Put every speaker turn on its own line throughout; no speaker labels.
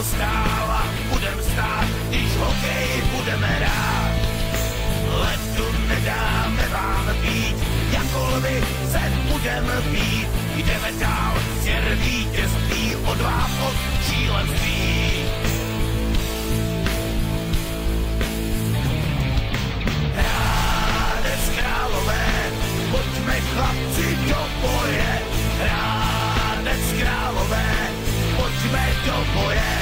stál a budem stát, když hokej budeme hrát. Letu nedáme vám být, jako lvy se budeme být. Jdeme dál, směr vítězství, odváh od šílenství. Hradec Králové, pojďme chlapci do boje. Hradec Králové, pojďme do boje.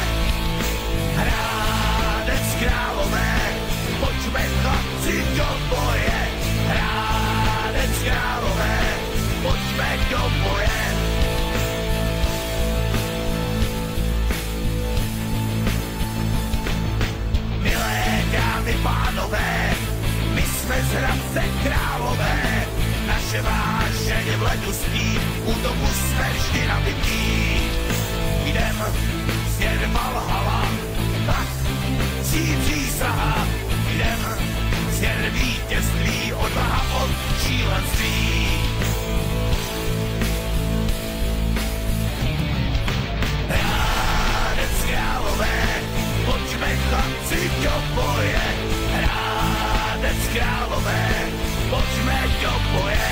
Hradec Králové, pojďme chlapci do boje. Hradec Králové, pojďme do boje. Milé dámy, pánové, my jsme z Hradce Králové. Naše vášeň v ledu spí, útoku jsme vždy nabití. Jdem směr Valhalla, tak cí přísaha. Jdem směr vítězství, odvaha od šílenství. Hradec Králové, pojďme chlapci do boje. Hradec Králové, pojďme do boje.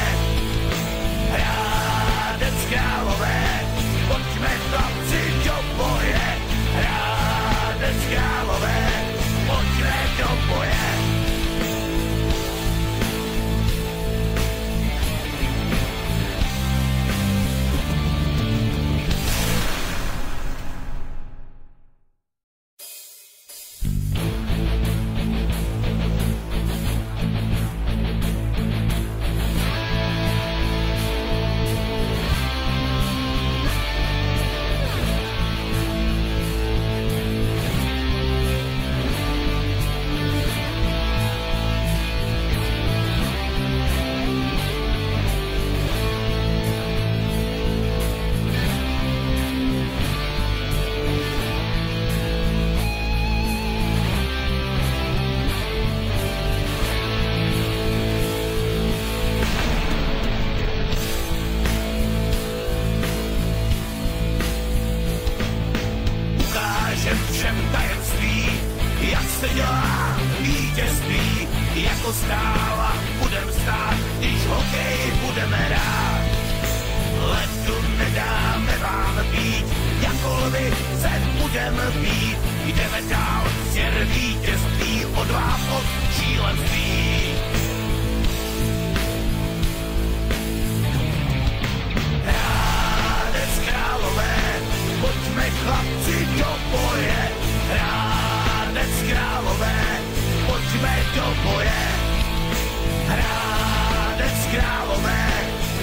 Hradec Králové, pojďme chlapci do boje. Hradec Králové, pojďme do boje. Všem tajemství, jak se dělá vítězství, jako stál a budem stát, když hokej budeme hrát. Letu nedáme vám být, jako lvy se budeme být. Jdeme dál, směr vítězství, odváh od šílenství. Hradec Králové, pojďme chlapci do boje. Hradec Králové, pojďme do boje. Hradec Králové,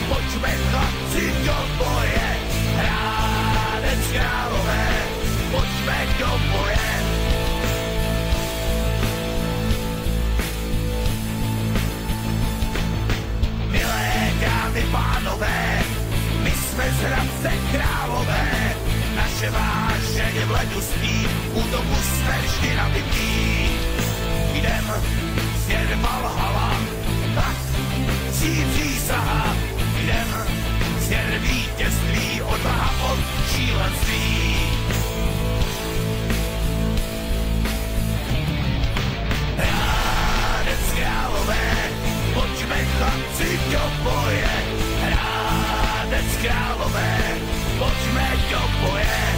pojďme chlapci do boje. Hradec Králové, pojďme do boje. Milé dámy, pánové, my jsme z Hradce Králové. Naše vášeň v ledu spí, útoku jsme vždy nabití. Jdem směr Valhalla, tak cí přísaha. Jdem směr vítězství, odvaha od šílenství. Hradec Králové, pojďme chlapci do boje. Hradec Králové, pojďme do boje.